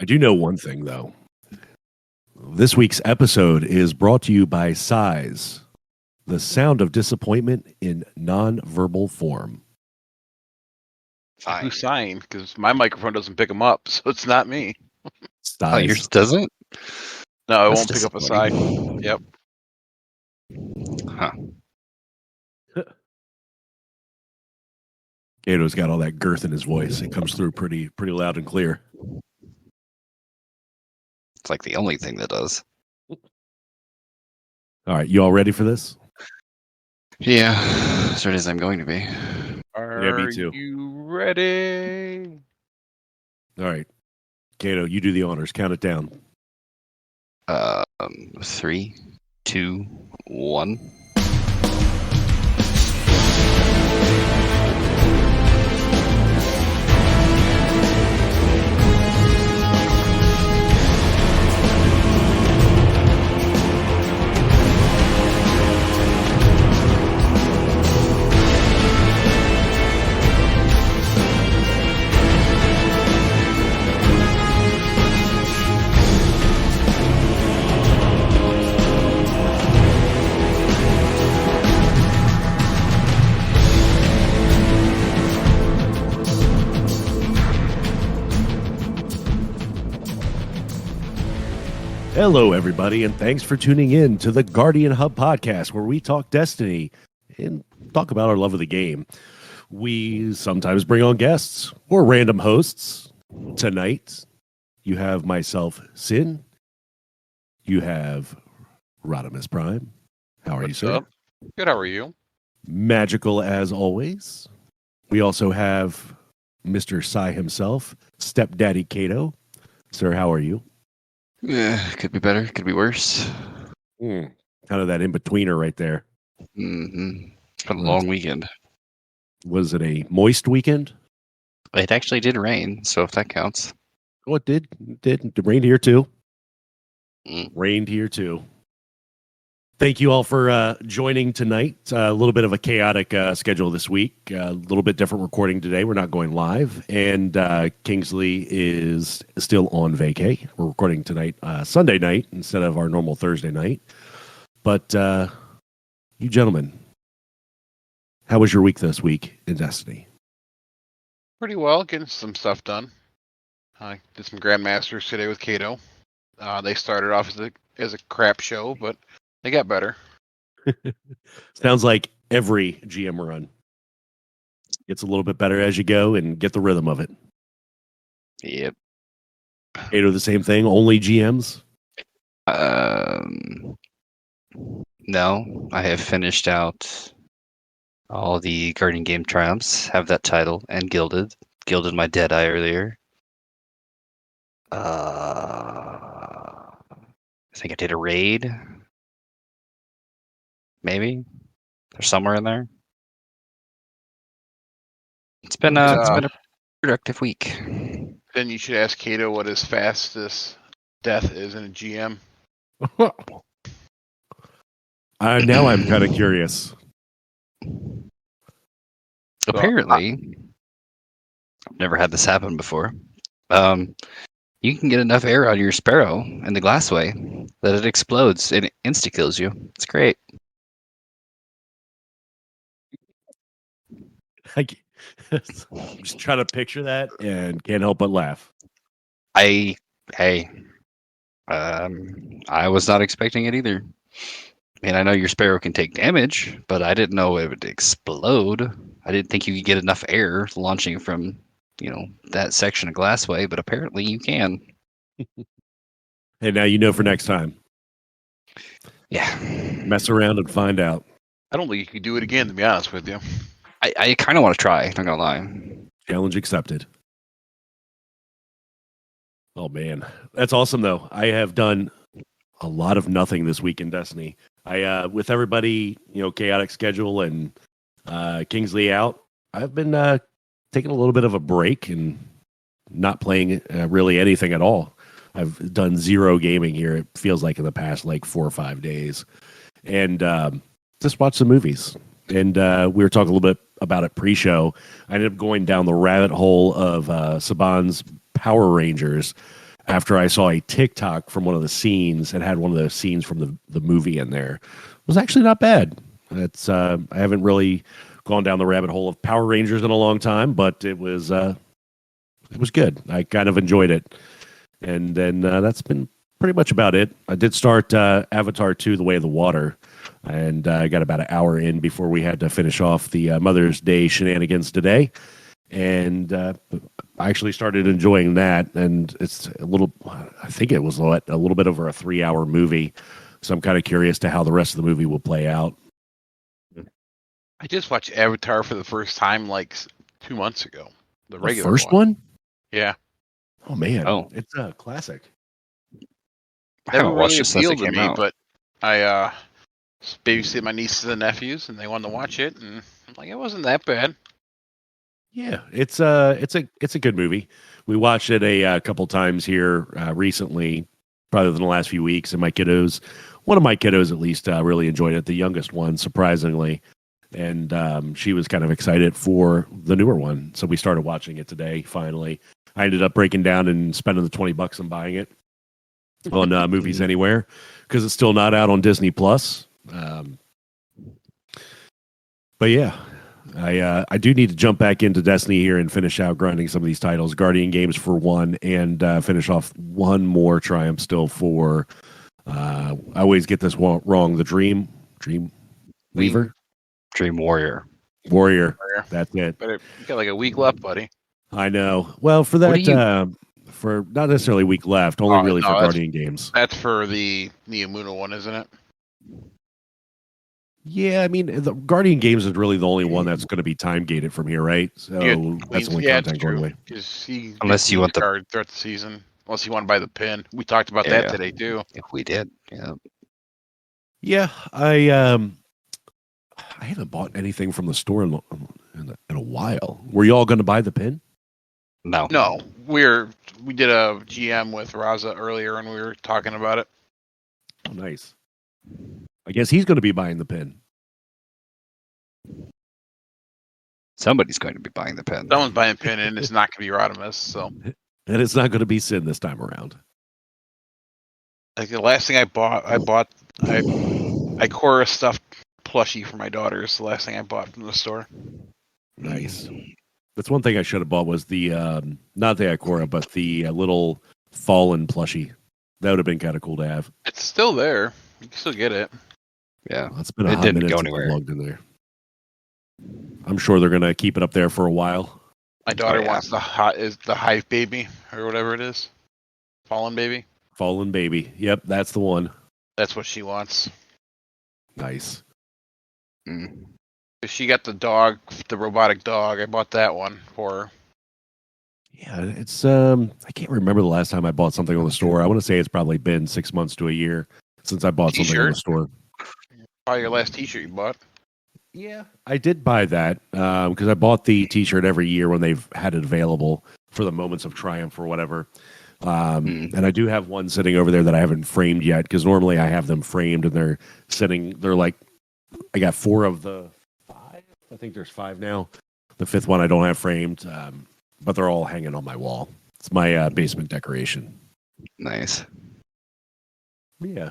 I do know one thing, though. This week's episode is brought to you by Sighs, the sound of disappointment in non-verbal form. Fine. Who's sighing? Because my microphone doesn't pick them up, so it's not me. Oh, yours doesn't? No, it That's won't pick up a sigh. disappointing. Yep. Huh. Kato's got all that girth in his voice. It comes through pretty loud and clear. It's like the only thing that does. All right, you all ready for this? Yeah, as ready as I'm going to be. Are me too. you ready? All right, Kato, you do the honors. Count it down. 3, 2, 1. Hello, everybody, and thanks for tuning in to the Guardian Hub podcast, where we talk Destiny and talk about our love of the game. We sometimes bring on guests or random hosts. Tonight, you have myself, Sin. You have Rodimus Prime. How are you, sir? Up? Good, how are you? Magical as always. We also have Mr. Sai himself, Stepdaddy Kato. Sir, how are you? Yeah, could be better, could be worse. Kind of that in-betweener right there. Mm-hmm. It's been a long weekend. Was it a moist weekend? It actually did rain, so if that counts. Oh, it did. It rained here too. Mm. Rained here too. Thank you all for joining tonight. A little bit of a chaotic schedule this week. A little bit different recording today. We're not going live. And Kingsley is still on vacay. We're recording tonight, Sunday night, instead of our normal Thursday night. But you gentlemen, how was your week this week in Destiny? Pretty well, getting some stuff done. I did some Grandmasters today with Kato. They started off as a crap show, but they got better. Sounds like every GM run gets a little bit better as you go and get the rhythm of it. Yep. Kato, the same thing, only GMs? No, I have finished out all the Guardian Game Triumphs, have that title, and Gilded my Deadeye earlier. I think I did a raid. Maybe. There's somewhere in there. It's been a productive week. Then you should ask Kato what his fastest death is in a GM. Now I'm kind of curious. Apparently, I've never had this happen before. You can get enough air out of your Sparrow in the glassway that it explodes and it insta-kills you. It's great. I'm just trying to picture that and can't help but laugh. I was not expecting it either. I mean, I know your Sparrow can take damage, but I didn't know it would explode. I didn't think you could get enough air launching from, that section of glassway, but apparently you can. And now you know for next time. Yeah. Mess around and find out. I don't think you could do it again, to be honest with you. I kind of want to try, not gonna lie. Challenge accepted. Oh, man. That's awesome, though. I have done a lot of nothing this week in Destiny. With everybody, chaotic schedule and Kingsley out, I've been taking a little bit of a break and not playing really anything at all. I've done zero gaming here. It feels like in the past 4 or 5 days, and just watched some movies. And we were talking a little bit about it pre-show. I ended up going down the rabbit hole of Saban's Power Rangers, after I saw a TikTok from one of the scenes. It had one of those scenes from the movie in there. It was actually not bad. It's I haven't really gone down the rabbit hole of Power Rangers in a long time, but it was good. I kind of enjoyed it. And then that's been pretty much about it. I did start Avatar 2, The Way of the Water, and I got about an hour in before we had to finish off the Mother's Day shenanigans today. And I actually started enjoying that, and it's I think it was a little bit over a 3-hour movie, so I'm kind of curious to how the rest of the movie will play out. I just watched Avatar for the first time like 2 months ago. The regular first one? Yeah. Oh, man. Oh. It's a classic. I haven't watched it since it came out. But I babysit my nieces and nephews, and they wanted to watch it, and I'm like, it wasn't that bad. Yeah, it's a good movie. We watched it a couple times here recently, probably within the last few weeks, and one of my kiddos at least, really enjoyed it. The youngest one, surprisingly, and she was kind of excited for the newer one, so we started watching it today. Finally, I ended up breaking down and spending the $20 and buying it on Movies Anywhere because it's still not out on Disney Plus. But yeah. I do need to jump back into Destiny here and finish out grinding some of these titles. Guardian Games for one, and finish off one more Triumph still for. I always get this wrong. The Dream Weaver, Dream Warrior. That's it. But you got like a week left, buddy. I know. Well, for that, for not necessarily a week left, only for Guardian Games. That's for the Neomuna one, isn't it? Yeah, I mean, the Guardian Games is really the only one that's going to be time gated from here, right? So that's only content going away. Unless you want the card throughout the season, unless you want to buy the pin. We talked about that today too. If we did, yeah. Yeah, I haven't bought anything from the store in a while. Were you all going to buy the pin? No. We did a GM with Raza earlier, and we were talking about it. Oh, nice. I guess he's going to be buying the pin. Somebody's going to be buying the pin. Someone's buying a pin, and it's not going to be Rodimus. So, and it's not going to be Sin this time around. Like the last thing I bought Ikora stuffed plushie for my daughters. The last thing I bought from the store. Nice. That's one thing I should have bought was the not the Ikora, but the little Fallen plushie. That would have been kind of cool to have. It's still there. You can still get it. Yeah, it's been a hot minute since I logged in there. I'm sure they're gonna keep it up there for a while. My daughter wants the Hive Baby or whatever it is. Fallen Baby. Fallen Baby. Yep, that's the one. That's what she wants. Nice. She got the dog, the robotic dog. I bought that one for her. Yeah, it's I can't remember the last time I bought something on the store. I want to say it's probably been 6 months to a year since I bought something on the store. Probably your last T-shirt you bought. Yeah, I did buy that because I bought the T-shirt every year when they've had it available for the Moments of Triumph or whatever. And I do have one sitting over there that I haven't framed yet because normally I have them framed and they're sitting. They're like, I got 4 of the 5. I think there's 5 now. The 5th one I don't have framed, but they're all hanging on my wall. It's my basement decoration. Nice. Yeah.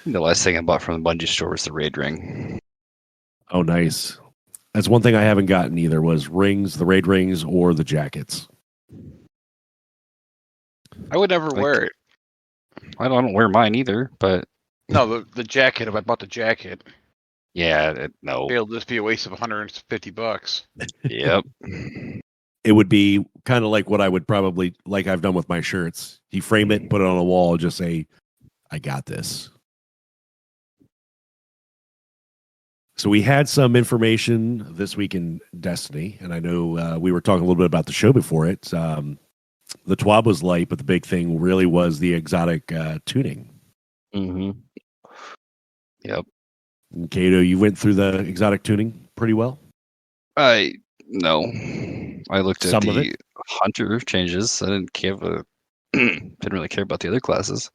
The last thing I bought from the Bungie store was the raid ring. Oh, nice. That's one thing I haven't gotten either was rings, the raid rings, or the jackets. I would never wear it. I don't wear mine either, but... No, the jacket, if I bought the jacket... Yeah, no. It'll just be a waste of $150. Yep. It would be kind of like what I would probably, like I've done with my shirts. You frame it, put it on a wall, just say, I got this. So we had some information this week in Destiny, and I know we were talking a little bit about the show before it. The TWAB was light, but the big thing really was the exotic tuning. Mm-hmm. Yep. And Kato, you went through the exotic tuning pretty well? No. I looked at some of the it. hunter changes. I didn't really care about the other classes.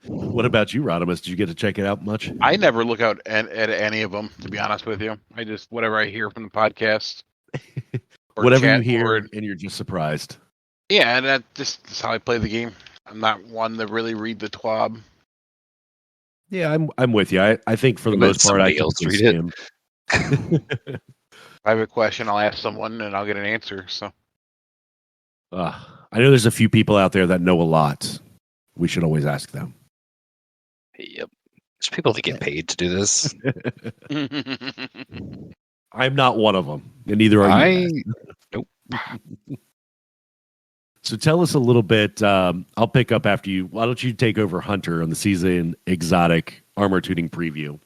What about you, Rodimus? Did you get to check it out much? I never look out at any of them, to be honest with you. I just, whatever I hear from the podcast. Whatever you hear, and you're just surprised. Yeah, and that's how I play the game. I'm not one to really read the TWAB. Yeah, I'm with you. I think for the Let most part, I somebody else typically read it. skim. If I have a question, I'll ask someone and I'll get an answer. So I know there's a few people out there that know a lot. We should always ask them. Yep. There's people that get paid to do this. I'm not one of them, and neither are you guys. Nope. So tell us a little bit. I'll pick up after you. Why don't you take over Hunter on the season exotic armor tuning preview,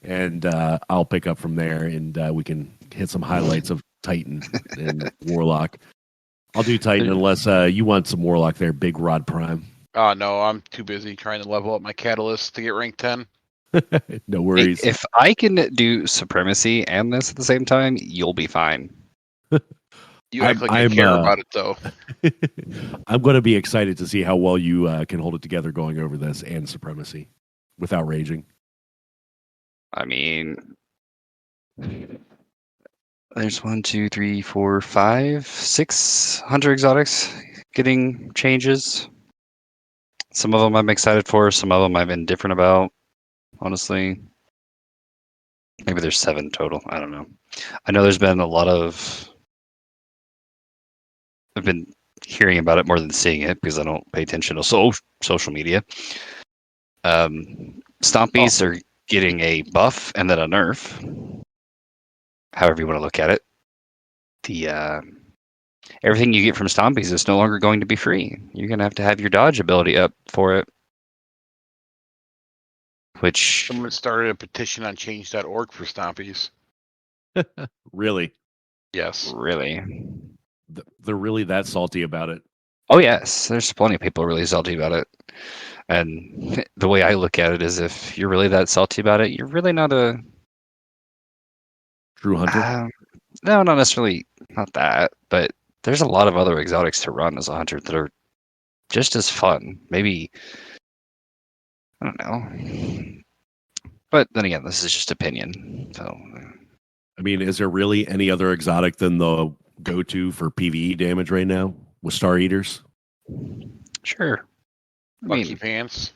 and I'll pick up from there, and we can hit some highlights of Titan and Warlock. I'll do Titan unless you want some Warlock there, Big Rod Prime. Oh no, I'm too busy trying to level up my catalyst to get rank 10. No worries. Hey, if I can do Supremacy and this at the same time, you'll be fine. You act like you care about it though. I'm going to be excited to see how well you can hold it together going over this and Supremacy without raging. I mean, there's 1, 2, 3, 4, 5, 6 Hunter exotics getting changes. Some of them I'm excited for. Some of them I'm indifferent about. Honestly, maybe there's 7 total. I don't know. I know there's been a lot of. I've been hearing about it more than seeing it because I don't pay attention to social media. Stompies are getting a buff and then a nerf. However you want to look at it. The everything you get from Stompies is no longer going to be free. You're going to have your dodge ability up for it. Which Someone started a petition on change.org for Stompies. Really? Yes. really. They're really that salty about it. Oh yes, there's plenty of people really salty about it. And the way I look at it is, if you're really that salty about it, you're really not a True Hunter? no, not necessarily, not that. But there's a lot of other exotics to run as a hunter that are just as fun. Maybe I don't know. But then again, this is just opinion. So I mean, is there really any other exotic than the go-to for PvE damage right now with Star Eaters? sure. Lucky Pants.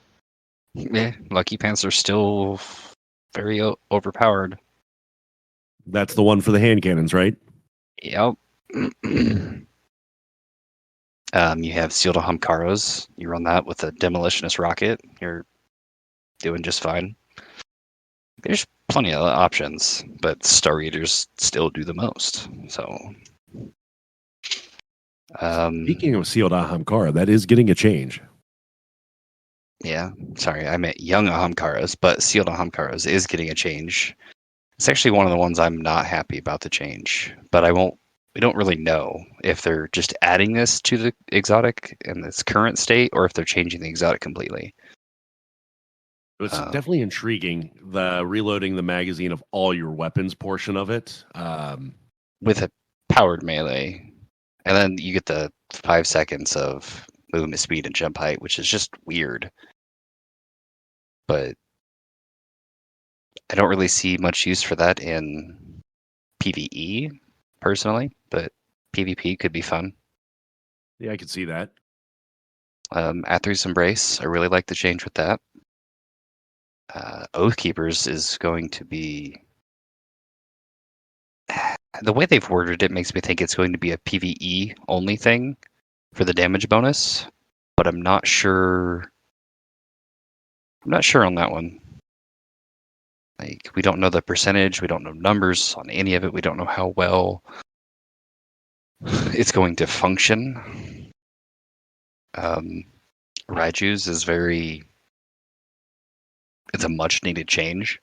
Yeah, Lucky Pants are still very overpowered. That's the one for the hand cannons, right? Yep. You have Sealed Hamkaros. You run that with a Demolitionist Rocket. You're doing just fine. There's plenty of options, but Star Eaters still do the most. So, Speaking of Sealed Ahamkara, that is getting a change. yeah, sorry, I meant Young Ahamkaras, but Sealed Ahamkaras is getting a change. It's actually one of the ones I'm not happy about the change, but we don't really know if they're just adding this to the exotic in its current state or if they're changing the exotic completely. It's definitely intriguing, the reloading the magazine of all your weapons portion of it. With a powered melee. And then you get the 5 seconds of movement speed and jump height, which is just weird. But I don't really see much use for that in PvE, personally, but PvP could be fun. Yeah, I could see that. Athre's Embrace, I really like the change with that. Oathkeepers is going to be... The way they've worded it makes me think it's going to be a PvE only thing for the damage bonus, but I'm not sure. I'm not sure on that one. Like, we don't know the percentage, we don't know numbers on any of it, we don't know how well it's going to function. Raiju's is it's a much needed change.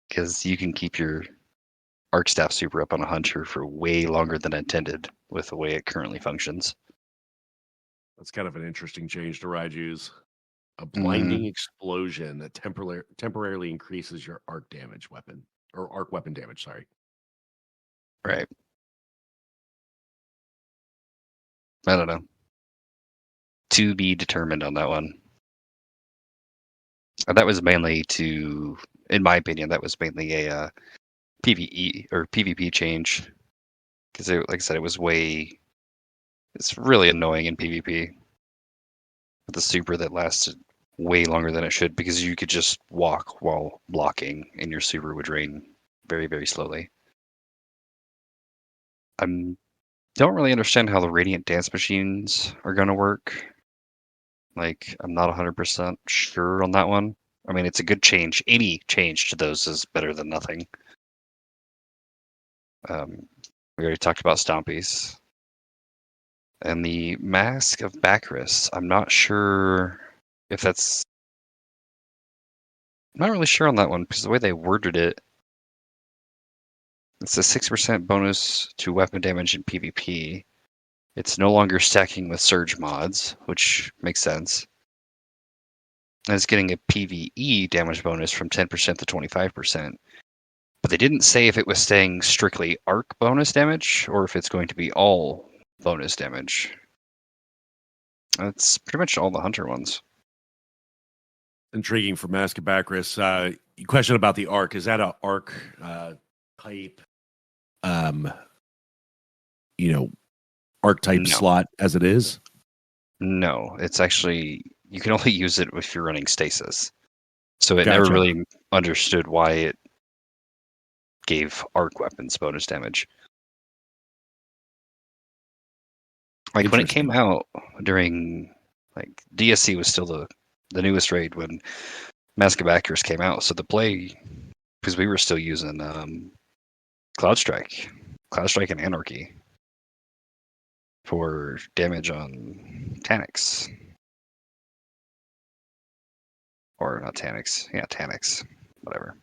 Because you can keep your Arc Staff super up on a Hunter for way longer than intended with the way it currently functions. That's kind of an interesting change to Raiju's. A blinding explosion that temporarily increases your arc damage weapon, or arc weapon damage, sorry. Right. I don't know. To be determined on that one. And that was mainly in my opinion, that was mainly a PvE or PvP change. Because, like I said, it's really annoying in PvP. with a super that lasted way longer than it should because you could just walk while blocking and your super would drain very, very slowly. I don't really understand how the Radiant Dance Machines are going to work. Like, I'm not 100% sure on that one. I mean, it's a good change. Any change to those is better than nothing. We already talked about Stompies. And the Mask of Bacchus, I'm not sure if that's... I'm not really sure on that one because the way they worded it, it's a 6% bonus to weapon damage in PvP. It's no longer stacking with surge mods, which makes sense. And it's getting a PvE damage bonus from 10% to 25%. But they didn't say if it was staying strictly arc bonus damage or if it's going to be all bonus damage. That's pretty much all the hunter ones. Intriguing for Mask of Bacchus. Question about the arc. Is that an arc type, arc type No. slot as it is? No, it's actually, you can only use it if you're running stasis. So it Gotcha. never really understood why it gave arc weapons bonus damage. Like when it came out during, like, DSC was still the newest raid when Mask of Bacchus came out. So the play, because we were still using Cloud Strike and Anarchy for damage on Taniks. Or not Taniks. Yeah, Taniks. Whatever.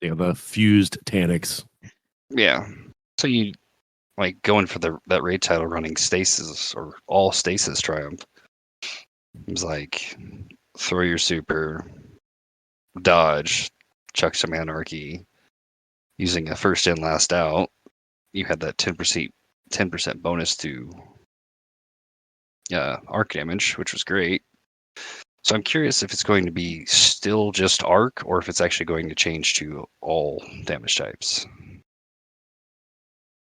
Yeah, the fused Taniks. Yeah. So you like going for that raid title running stasis or all stasis triumph. It was like throw your super, dodge, chuck some anarchy, using a first in last out. You had that 10% bonus to arc damage, which was great. So I'm curious if it's going to be still just arc or if it's actually going to change to all damage types.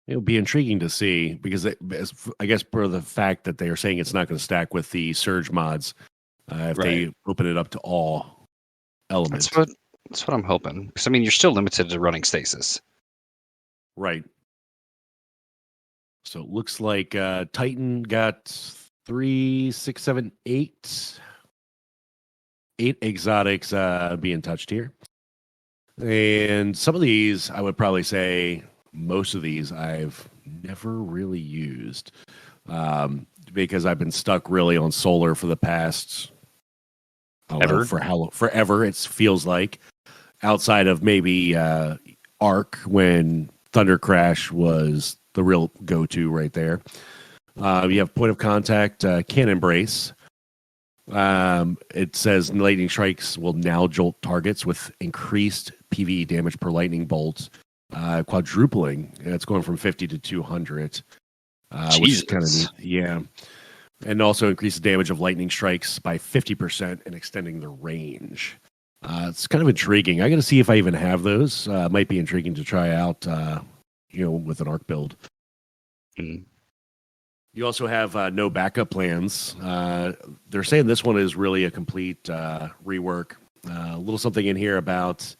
It'll be intriguing to see because I guess for the fact that they are saying it's not going to stack with the surge mods if they open it up to all elements. That's what I'm hoping. Because I mean, you're still limited to running stasis. Right. So it looks like Titan got 3, 6, 7, 8 exotics being touched here. And some of these, I would probably say most of these I've never really used because I've been stuck really on solar for the past forever. It feels like outside of maybe Arc when Thunder Crash was the real go-to right there. You have Point of Contact, Cannon Brace. It says lightning strikes will now jolt targets with increased PvE damage per lightning bolt, quadrupling. It's going from 50 to 200, which is kind of neat. Yeah. And also increases damage of lightning strikes by 50% and extending the range. It's kind of intriguing. I got to see if I even have those. Might be intriguing to try out, with an arc build. Mm. You also have no backup plans. They're saying this one is really a complete rework. A little something in here about,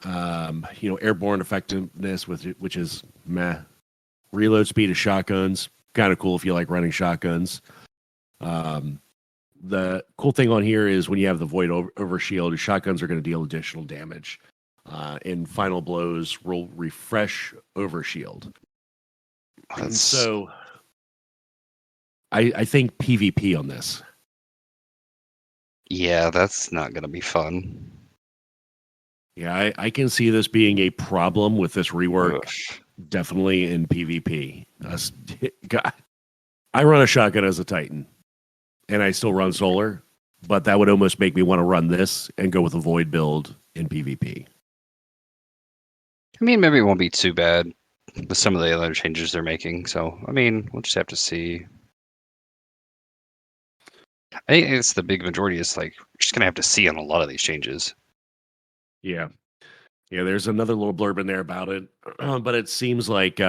airborne effectiveness, which is meh. Reload speed of shotguns, kind of cool if you like running shotguns. The cool thing on here is when you have the Void Overshield, shotguns are going to deal additional damage. And final blows will refresh Overshield. And so I think PvP on this. Yeah, that's not going to be fun. Yeah, I can see this being a problem with this rework. Ugh. Definitely in PvP. God, I run a shotgun as a Titan, and I still run solar, but that would almost make me want to run this and go with a Void build in PvP. I mean, maybe it won't be too bad with some of the other changes they're making. So, I mean, we'll just have to see. I think it's the big majority is like, we're just going to have to see on a lot of these changes. Yeah. Yeah, there's another little blurb in there about it, but it seems like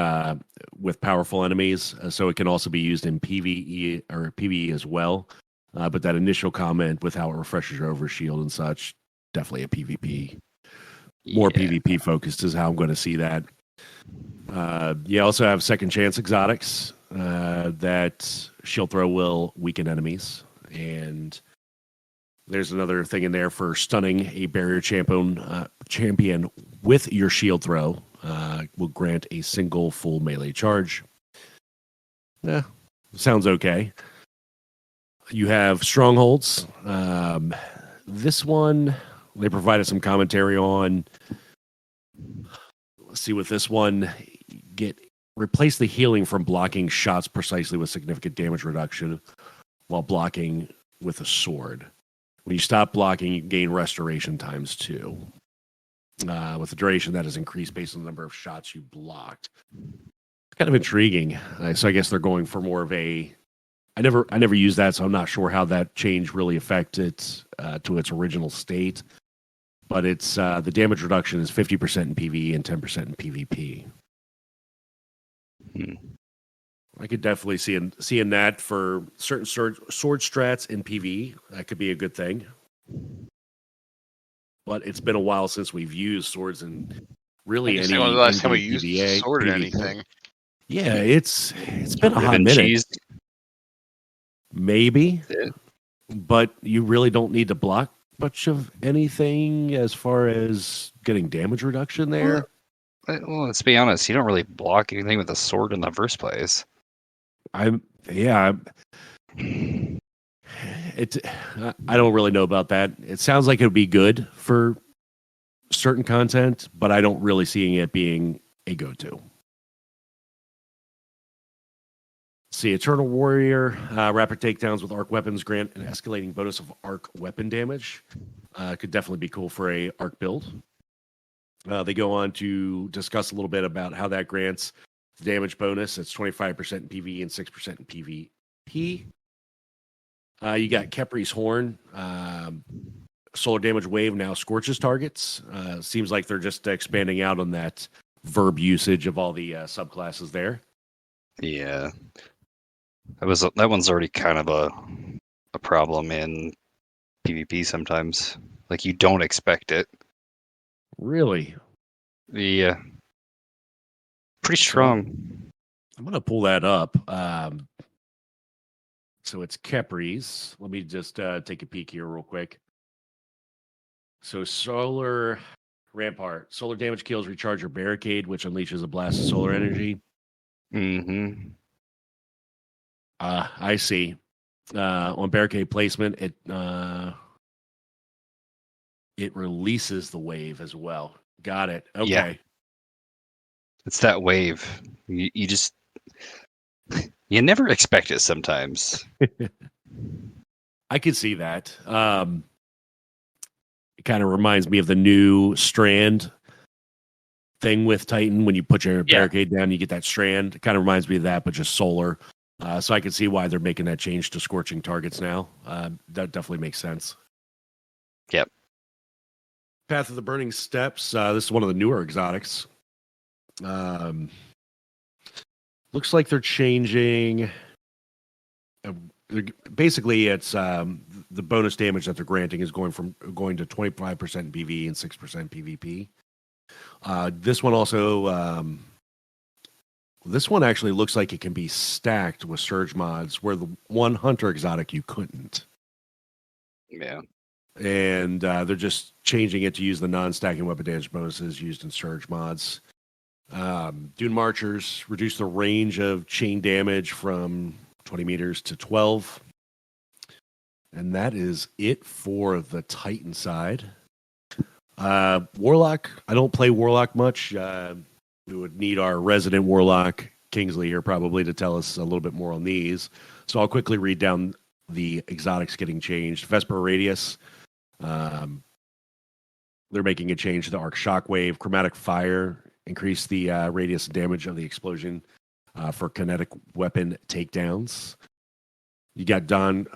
with powerful enemies, so it can also be used in PvE or PvE as well. But that initial comment with how it refreshes your overshield and such, definitely a PvP. More Yeah. PvP focused is how I'm going to see that. You also have second chance exotics that shield throw will weaken enemies, and there's another thing in there for stunning a barrier champion with your shield throw. Will grant a single full melee charge. Yeah, sounds okay. You have strongholds. This one, they provided some commentary on. Let's see with this one. Replace the healing from blocking shots precisely with significant damage reduction while blocking with a sword. When you stop blocking, you gain restoration times 2. With the duration that is increased based on the number of shots you blocked. It's kind of intriguing. So I guess they're going for more of a. I never used that, so I'm not sure how that change really affected to its original state. But it's the damage reduction is 50% in PvE and 10% in PvP. I could definitely seeing that for certain sword strats in PvE. That could be a good thing. But it's been a while since we've used swords in really any. When the last time we in-game used PvA, sword in PvP. anything? Yeah, it's been a hot Ribbon minute. cheese. Maybe, Yeah. but you really don't need to block much of anything as far as getting damage reduction there. Well, let's be honest. You don't really block anything with a sword in the first place. I don't really know about that. It sounds like it would be good for certain content, but I don't really see it being a go-to. See, Eternal Warrior, rapid takedowns with arc weapons grant an escalating bonus of arc weapon damage. Could definitely be cool for a arc build. They go on to discuss a little bit about how that grants the damage bonus. It's 25% in PvE and 6% in PvP. You got Kepri's Horn. Solar damage wave now scorches targets. Seems like they're just expanding out on that verb usage of all the subclasses there. Yeah, that one's already kind of a problem in PvP sometimes. Like you don't expect it. Really? Yeah, pretty strong. I'm going to pull that up. So it's Kepri's. Let me just take a peek here real quick. So Solar Rampart. Solar damage kills recharge your barricade, which unleashes a blast of solar energy. Mm-hmm. I see. On barricade placement, it releases the wave as well. Got it. Okay. Yeah. It's that wave. You just you never expect it sometimes. I could see that. It kind of reminds me of the new strand thing with Titan. When you put your barricade down, you get that strand. It kind of reminds me of that, but just solar. So I can see why they're making that change to scorching targets now. That definitely makes sense. Yep. Path of the Burning Steps. This is one of the newer exotics. Looks like they're changing. Basically, it's the bonus damage that they're granting is going to 25% in PvE and 6% PvP. This one also, this one actually looks like it can be stacked with surge mods, where the one hunter exotic you couldn't. Yeah. And they're just changing it to use the non-stacking weapon damage bonuses used in surge mods. Dune Marchers reduce the range of chain damage from 20 meters to 12. And that is it for the Titan side. Warlock, I don't play Warlock much. We would need our resident Warlock, Kingsley, here probably to tell us a little bit more on these. So I'll quickly read down the exotics getting changed. Vesper Radius. They're making a change to the Arc Shockwave. Chromatic Fire. Increase the radius damage of the explosion for kinetic weapon takedowns. You got Dawn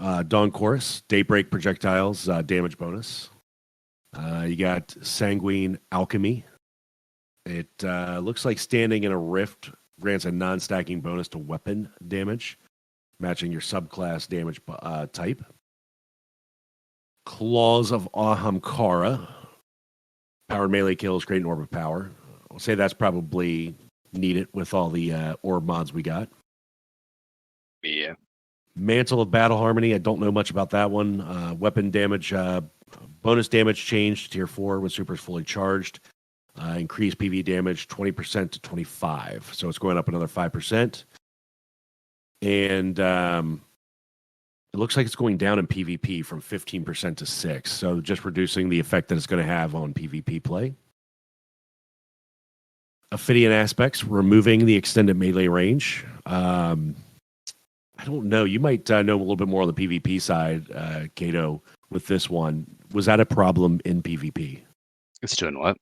Chorus, Daybreak projectiles damage bonus. You got Sanguine Alchemy. It looks like standing in a rift grants a non-stacking bonus to weapon damage, matching your subclass damage type. Claws of Ahamkara. Powered melee kills, create an orb of power. I'll say that's probably needed with all the orb mods we got. Yeah. Mantle of Battle Harmony. I don't know much about that one. Weapon damage, bonus damage changed to tier 4 when super is fully charged. Increased PV damage 20% to 25%. So it's going up another 5%. And it looks like it's going down in PvP from 15% to 6%. So just reducing the effect that it's going to have on PvP play. Ophidian Aspects, removing the extended melee range. I don't know. You might know a little bit more on the PvP side, Kato, with this one. Was that a problem in PvP? It's doing what?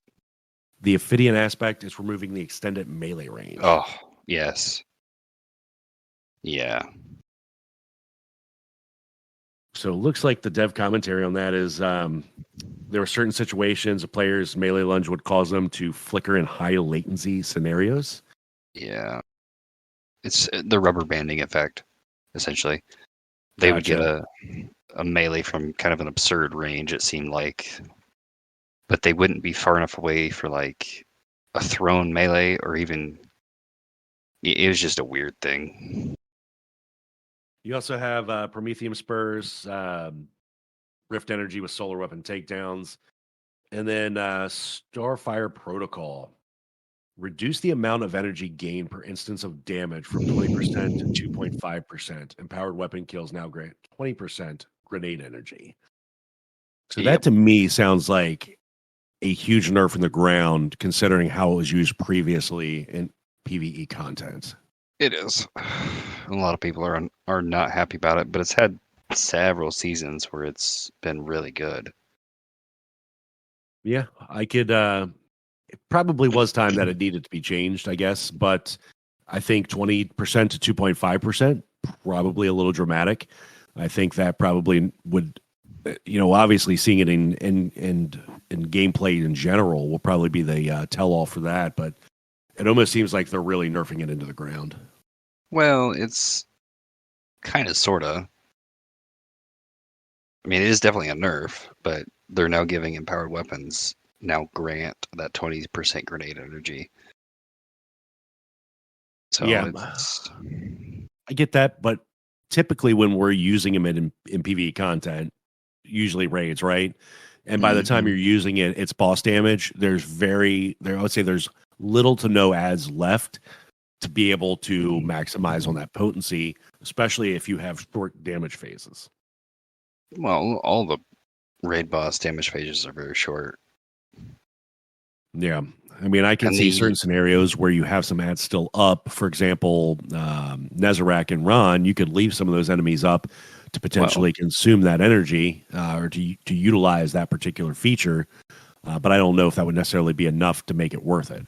The Ophidian Aspect is removing the extended melee range. Oh, yes. Yeah. So it looks like the dev commentary on that is there were certain situations a player's melee lunge would cause them to flicker in high latency scenarios. Yeah. It's the rubber banding effect, essentially. They would get a melee from kind of an absurd range, it seemed like. But they wouldn't be far enough away for like a thrown melee or even... It was just a weird thing. You also have Prometheum Spurs, Rift Energy with Solar Weapon Takedowns, and then Starfire Protocol. Reduce the amount of energy gained per instance of damage from 20% to 2.5%. Empowered weapon kills now grant 20% grenade energy. So that to me sounds like a huge nerf in the ground, considering how it was used previously in PvE content. It is. A lot of people are not happy about it, but it's had several seasons where it's been really good. Yeah, I could. It probably was time that it needed to be changed, I guess, but I think 20% to 2.5%, probably a little dramatic. I think that probably would, obviously seeing it in gameplay in general will probably be the tell-all for that, but it almost seems like they're really nerfing it into the ground. Well, it's kind of, sort of. I mean, it is definitely a nerf, but they're now giving empowered weapons now grant that 20% grenade energy. So yeah, I get that, but typically when we're using them in PvE content, usually raids, right? And by the time you're using it, it's boss damage. I would say there's little to no ads left to be able to maximize on that potency, especially if you have short damage phases. Well, all the raid boss damage phases are very short. Yeah. I mean, I can see certain scenarios where you have some ads still up. For example, Nezarec and Ron, you could leave some of those enemies up to potentially consume that energy or to utilize that particular feature. But I don't know if that would necessarily be enough to make it worth it.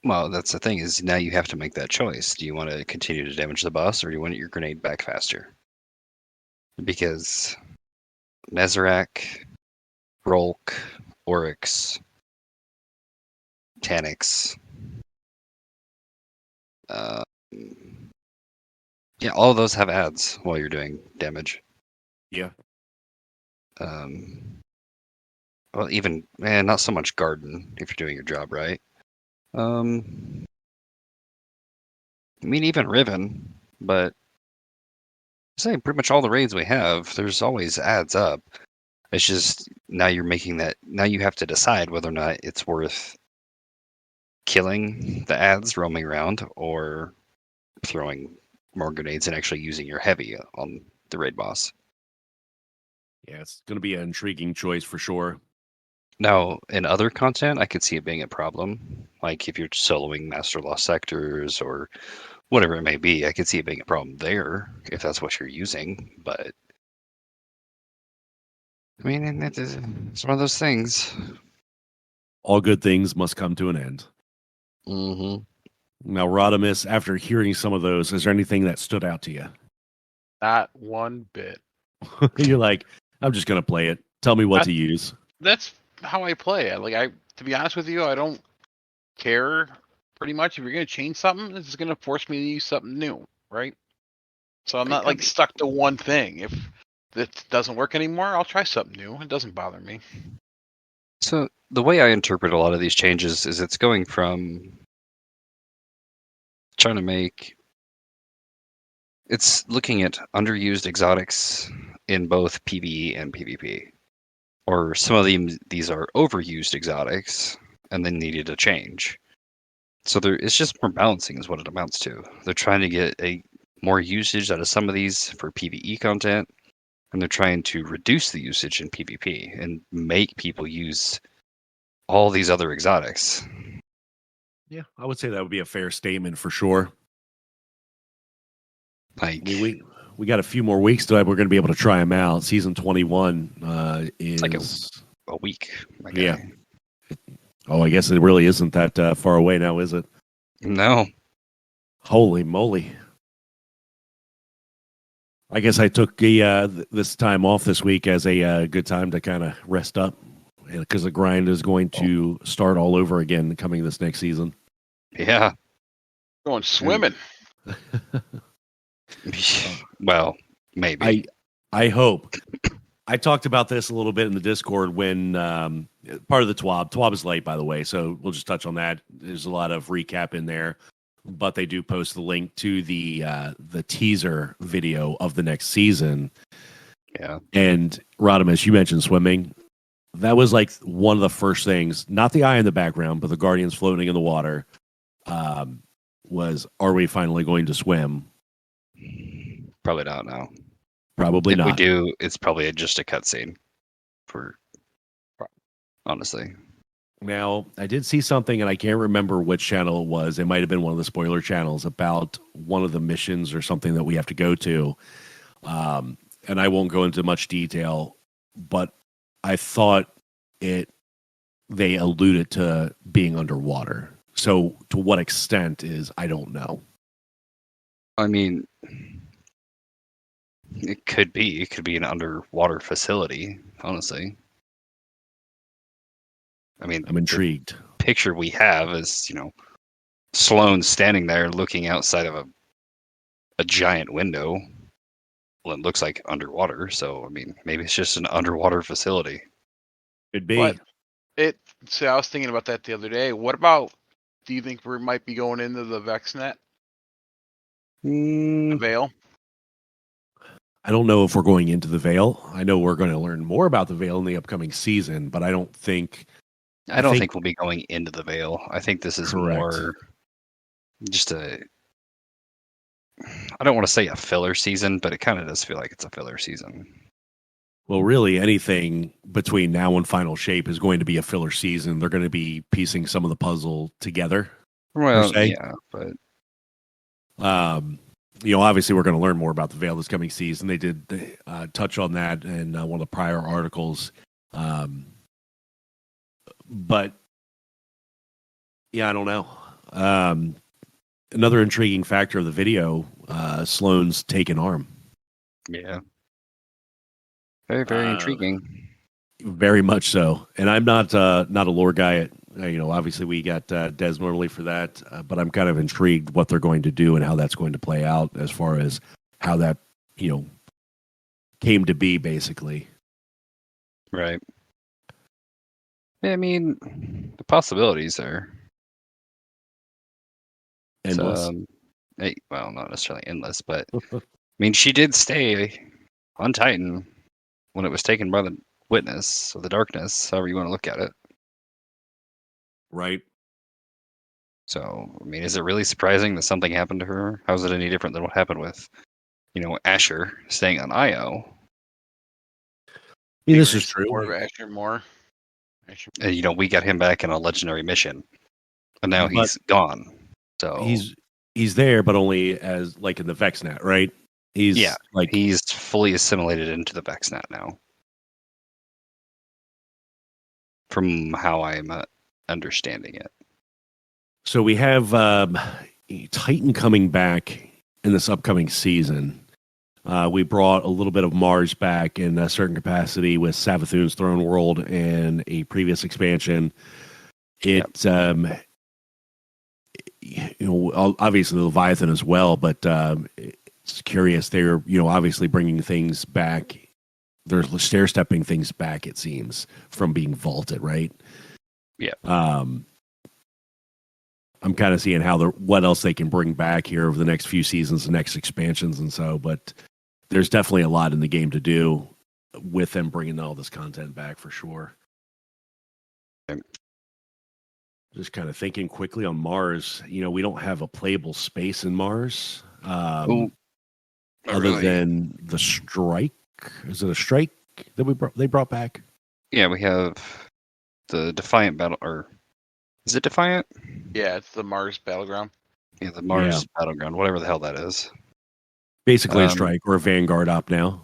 Well, that's the thing, is now you have to make that choice. Do you want to continue to damage the boss, or do you want your grenade back faster? Because Nezarec, Rolk, Oryx, Tanix, all of those have ads while you're doing damage. Yeah. Well, even not so much Garden if you're doing your job right. I mean, even Riven, but I'm saying pretty much all the raids we have, there's always ads up. It's just now you're making that. Now you have to decide whether or not it's worth killing the ads roaming around or throwing more grenades and actually using your heavy on the raid boss. Yeah, it's going to be an intriguing choice for sure. Now, in other content, I could see it being a problem. Like if you're soloing Master Lost Sectors or whatever it may be, I could see it being a problem there if that's what you're using. But I mean, it's one of those things. All good things must come to an end. Mm-hmm. Now, Rodimus, after hearing some of those, is there anything that stood out to you? Not one bit. You're like, I'm just going to play it. Tell me what to use. That's how I play. To be honest with you, I don't care pretty much. If you're going to change something, it's going to force me to use something new, right? So I'm not I mean, stuck to one thing. If it doesn't work anymore, I'll try something new. It doesn't bother me. So the way I interpret a lot of these changes is it's going from trying to make it's looking at underused exotics in both PvE and PvP. Or some of these are overused exotics and then needed a change. So it's just more balancing is what it amounts to. They're trying to get a more usage out of some of these for PvE content, and they're trying to reduce the usage in PvP and make people use all these other exotics. Yeah, I would say that would be a fair statement for sure. Like, I mean, we got a few more weeks till we're going to be able to try them out. Season 21 is like a week. Yeah. Oh, I guess it really isn't that far away now, is it? No. Holy moly! I guess I took this time off this week as a good time to kind of rest up, because the grind is going to start all over again coming this next season. Yeah. Going swimming. Well, maybe. I hope. I talked about this a little bit in the Discord when part of the TWAB. TWAB is late, by the way, so we'll just touch on that. There's a lot of recap in there, but they do post the link to the teaser video of the next season. Yeah. And Rodimus, you mentioned swimming. That was like one of the first things, not the eye in the background, but the Guardians floating in the water. Was, are we finally going to swim? Probably not now. Probably if not. If we do, it's probably just a cutscene. Honestly. Now, I did see something, and I can't remember which channel it was. It might have been one of the spoiler channels about one of the missions or something that we have to go to. And I won't go into much detail, but I thought they alluded to being underwater. So to what extent is, I don't know. I mean, it could be. It could be an underwater facility, honestly. I mean, I'm intrigued. The picture we have is, Sloane standing there looking outside of a giant window. Well, it looks like underwater, so I mean, maybe it's just an underwater facility. Could be. See, I was thinking about that the other day. What about? Do you think we might be going into the VexNet? The Veil? I don't know if we're going into the Veil. I know we're going to learn more about the Veil in the upcoming season, but I don't think we'll be going into the Veil. I think this is correct. More just I don't want to say a filler season, but it kind of does feel like it's a filler season. Well, really, anything between now and Final Shape is going to be a filler season. They're going to be piecing some of the puzzle together. Well, yeah, but obviously, we're going to learn more about the Veil this coming season. They did touch on that in one of the prior articles. But yeah, I don't know. Another intriguing factor of the video: Sloane's taken arm. Yeah. Very, very intriguing. Very much so. And I'm not a lore guy. Obviously we got Des normally for that, but I'm kind of intrigued what they're going to do and how that's going to play out as far as how that, came to be, basically. Right. I mean, the possibilities are endless. Well, not necessarily endless, but I mean, she did stay on Titan when it was taken by the Witness or the Darkness, however you want to look at it. Right. So, I mean, is it really surprising that something happened to her? How is it any different than what happened with, Asher staying on IO? Yeah, this is true. Asher more. And, we got him back in a legendary mission, and now he's gone. So he's there, but only as like in the VexNet, right? He's fully assimilated into the VexNet now, from how I'm understanding it. So we have Titan coming back in this upcoming season. We brought a little bit of Mars back in a certain capacity with Savathun's Throne World and a previous expansion. It, obviously Leviathan as well, but it's curious. They're, obviously bringing things back. They're stair-stepping things back, it seems, from being vaulted, right? Yeah. I'm kind of seeing what else they can bring back here over the next few seasons, the next expansions and so, but there's definitely a lot in the game to do with them bringing all this content back for sure. Just kind of thinking quickly on Mars, we don't have a playable space in Mars. Other than the strike. Is it a strike that they brought back? Yeah, we have the Defiant battle, or is it Defiant? Yeah, it's the Mars Battleground. Yeah, the Mars Battleground, whatever the hell that is. Basically a strike or a Vanguard op now.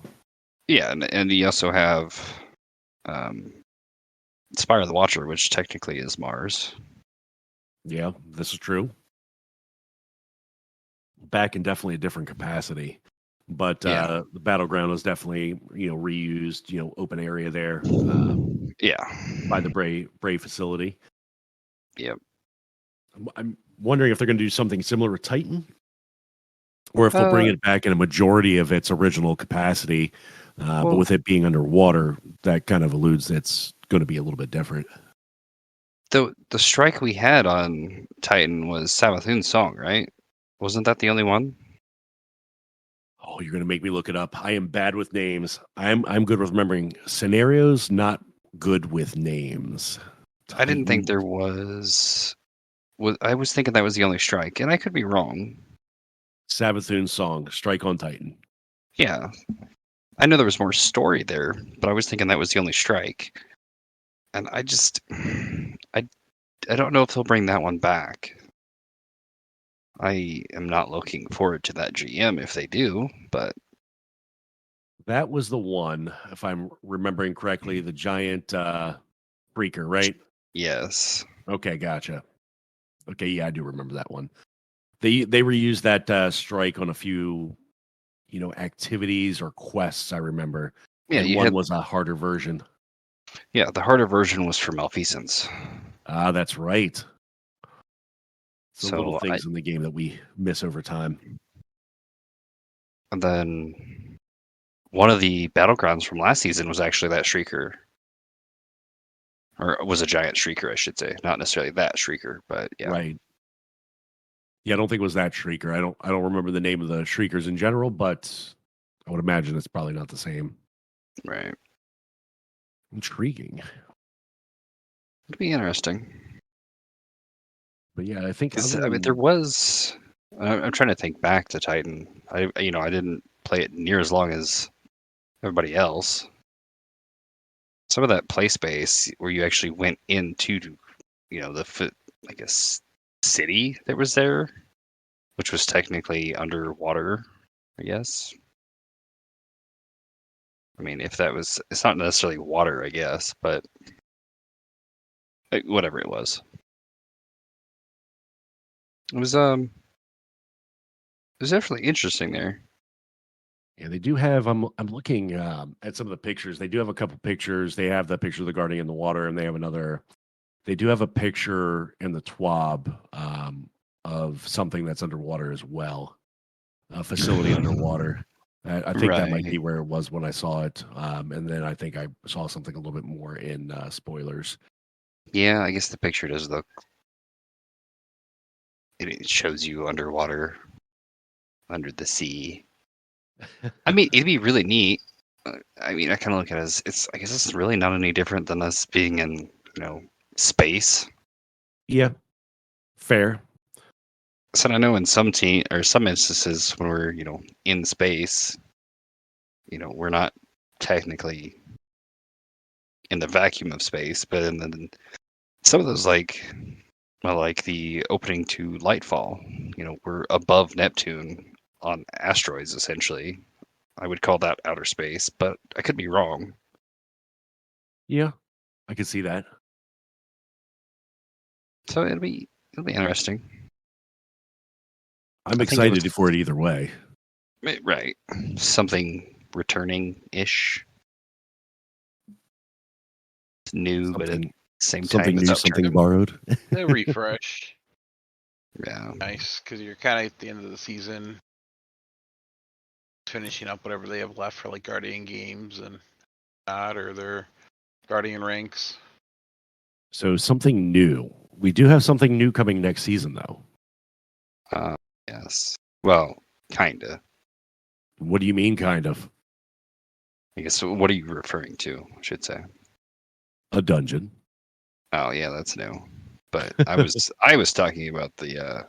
Yeah, and you also have Spire of the Watcher, which technically is Mars. Yeah, this is true. Back in definitely a different capacity. But the Battleground was definitely, reused, open area there. By the Bray facility. Yep. I'm wondering if they're going to do something similar with Titan, or if they'll bring it back in a majority of its original capacity. But with it being underwater, that kind of alludes that it's going to be a little bit different. The strike we had on Titan was Savathun's song, right? Wasn't that the only one? Oh, you're going to make me look it up. I am bad with names. I'm good with remembering scenarios, not good with names. I didn't think there was. I was thinking that was the only strike, and I could be wrong. Savathun's song, Strike on Titan. Yeah. I know there was more story there, but I was thinking that was the only strike. And I don't know if they'll bring that one back. I am not looking forward to that GM if they do, but that was the one, if I'm remembering correctly, the giant freaker, right? Yes. Okay, gotcha. Okay, yeah, I do remember that one. They reused that strike on a few, activities or quests. I remember. Yeah, and one was a harder version. Yeah, the harder version was for malfeasance. That's right. So little things in the game that we miss over time. And then one of the battlegrounds from last season was actually that Shrieker. Or was a giant Shrieker, I should say. Not necessarily that Shrieker, but yeah. Right. Yeah, I don't think it was that Shrieker. I don't remember the name of the Shriekers in general, but I would imagine it's probably not the same. Right. Intriguing. It'd be interesting. But yeah, I think there was. I'm trying to think back to Titan. I didn't play it near as long as everybody else. Some of that play space where you actually went into, city that was there, which was technically underwater, I guess. I mean, it's not necessarily water, I guess, but whatever it was. It was definitely interesting there. Yeah, they do have. I'm looking at some of the pictures. They do have a couple pictures. They have the picture of the Guardian in the water, and they have another. They do have a picture in the TWAB of something that's underwater as well, a facility underwater. I think that might be where it was when I saw it, and then I think I saw something a little bit more in spoilers. Yeah, I guess the picture does look. It shows you underwater, under the sea. I mean, it'd be really neat. I mean, I kind of look at it as I guess it's really not any different than us being in, space. Yeah, fair. So I know in some instances when we're, in space, we're not technically in the vacuum of space, but in some of those like the opening to Lightfall, we're above Neptune on asteroids essentially. I would call that outer space, but I could be wrong. Yeah, I could see that. So it'll be interesting. I'm excited for it either way. Right. Something returning-ish. It's new, but at the Something, same something time, it's new, something upturned. borrowed. A refresh. Yeah. Nice, because you're kind of at the end of the season, finishing up whatever they have left for like Guardian games and not, or their Guardian ranks. So something new. We do have something new coming next season, though. Yes. Well, kinda. What do you mean, kind of? I guess. What are you referring to? I should say. A dungeon. Oh yeah, that's new. But I was talking about the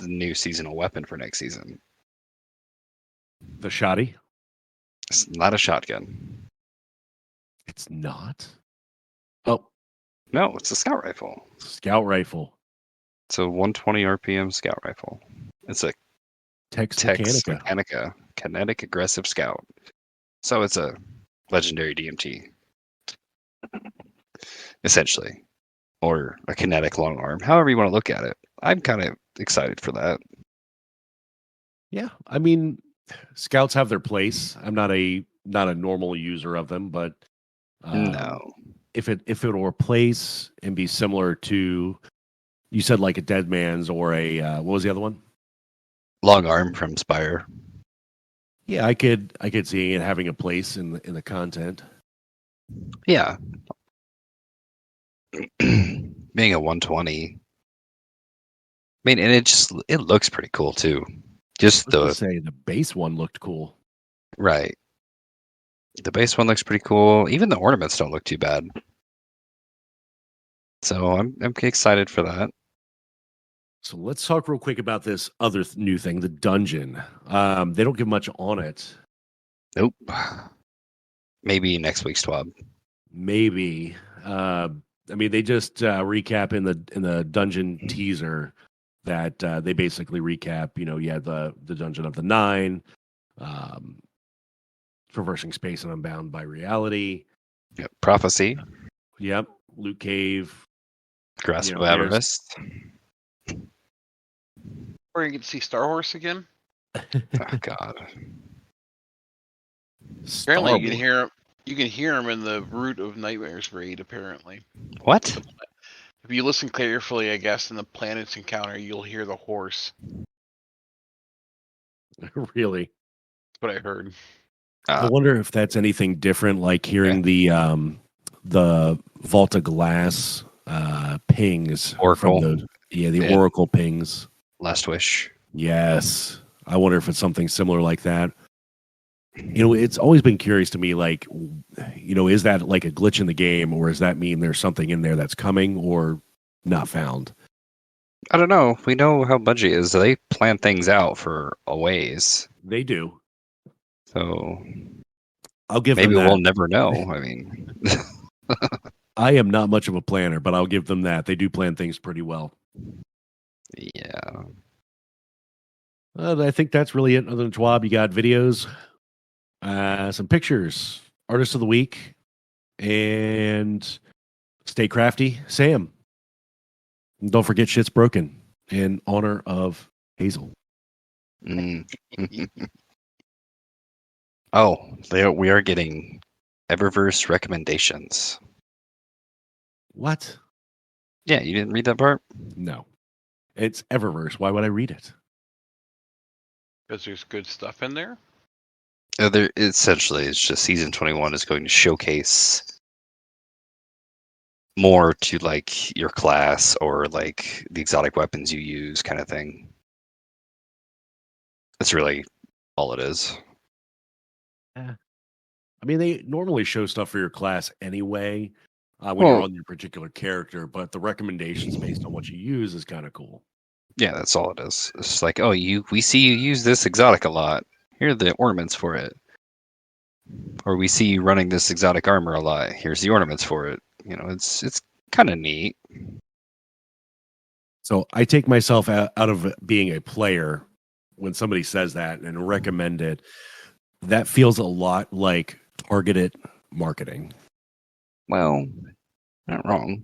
new seasonal weapon for next season. The shoddy? It's not a shotgun. It's not. Oh, No, it's a scout rifle. scout rifle. It's a 120 RPM scout rifle. It's a Tex Tex Mechanica. Mechanica kinetic aggressive scout. So it's a legendary DMT, essentially, or a kinetic long arm. However you want to look at it. I'm kind of excited for that. Yeah, I mean, scouts have their place. I'm not a normal user of them, but No, if it'll replace and be similar to, you said like a Dead Man's or a what was the other one? long arm from Spire. Yeah, I could see it having a place in the content. Yeah. Being a 120. I mean, and it looks pretty cool too. Just I was gonna the say the base one looked cool. right. The base one looks pretty cool. Even the ornaments don't look too bad. So I'm excited for that. So let's talk real quick about this other new thing, the dungeon. They don't give much on it. Nope. Maybe next week's TWAB. Maybe. I mean, they just recap in the dungeon teaser that they basically recap. You know, you had the dungeon of the nine, traversing space and unbound by reality. Yep. Prophecy. Yep, Loot Cave. Grasp of there's- Avernus. Or you get to see Star Horse again. Oh God. Apparently, you Star Wars. can hear him in the Root of Nightmares raid. Apparently, What? if you listen carefully, I guess in the planets encounter, you'll hear the horse. Really? That's what I heard. I wonder if that's anything different, like hearing the Vault of Glass pings Oracle. from the Yeah. Oracle pings. Last Wish. Yes, I wonder if it's something similar like that. You know, it's always been curious to me, like, you know, is that like a glitch in the game, or does that mean there's something in there that's coming or not found? I don't know. We know how Bungie is. They plan things out for a ways. They do. So I'll give maybe them that. we'll never know. I mean, I am not much of a planner, but I'll give them that. They do plan things pretty well. yeah. I think that's really it. Other than TWAB, you got videos, some pictures, artist of the week, and stay crafty, Sam. And don't forget shit's broken in honor of Hazel. Mm. Oh, we are getting Eververse recommendations. What? Yeah, you didn't read that part? No. It's Eververse. Why would I read it? Because there's good stuff in there. There essentially it's just season 21 is going to showcase more to like your class or like the exotic weapons you use kind of thing. That's really all it is. I mean, they normally show stuff for your class anyway when Well- you're on your particular character, but the recommendations based on what you use is kind of cool. Yeah, that's all it is. It's like, oh, we see you use this exotic a lot. Here are the ornaments for it. Or we see you running this exotic armor a lot. Here's the ornaments for it. You know, it's kind of neat. So I take myself out of being a player when somebody says that and recommend it. That feels a lot like targeted marketing. Well, not wrong.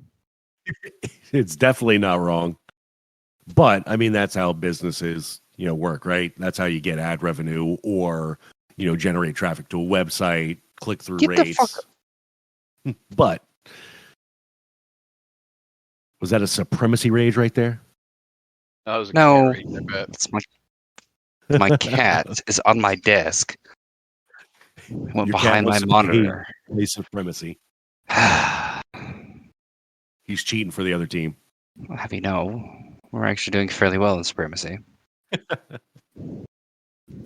It's definitely not wrong. But I mean, that's how business is work, right? That's how you get ad revenue or, generate traffic to a website, click through Get the fuck rates. But was that a supremacy rage right there? That was a No, cat rage, I bet. it's my cat is on my desk. Went Your cat behind my wants to monitor. play supremacy. He's cheating for the other team. Have you know, we're actually doing fairly well in supremacy.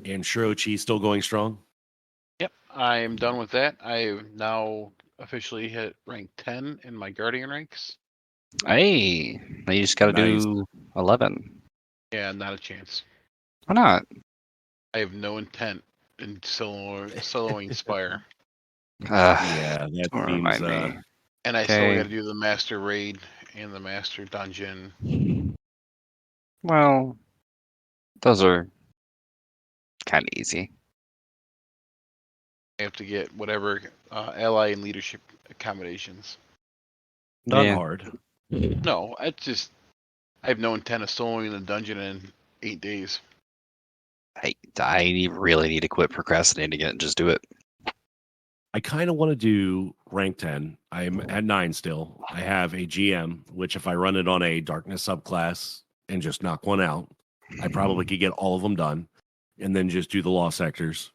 And Shirochi still going strong? Yep, I am done with that. I now officially hit rank 10 in my Guardian ranks. Hey, now you just got to Nice. do 11. Yeah, not a chance. Why not? I have no intent in soloing Spire. Yeah, that Don't seems. remind me. And I still Okay. got to do the Master Raid and the Master Dungeon. Well, those are kind of easy. I have to get whatever ally and leadership accommodations. Not Yeah. hard. No, I have no intent of soloing the dungeon in 8 days. I really need to quit procrastinating it and just do it. I kind of want to do rank 10. I'm at 9 still. I have a GM, which if I run it on a darkness subclass and just knock one out, I probably could get all of them done and then just do the lost sectors.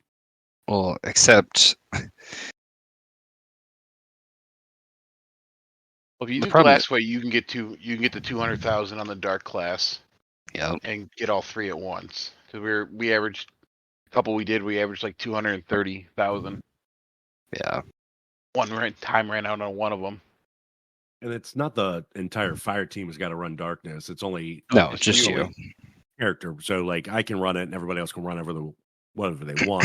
Well, except Well, if you The do problem- Glassway, you can get the 200,000 on the dark class yeah, and get all 3 at once. Because we averaged we averaged like 230,000. yeah. Time ran out on one of them. And it's not the entire fire team has got to run darkness. It's only No, it's just you. you. character. So like I can run it and everybody else can run whatever they want.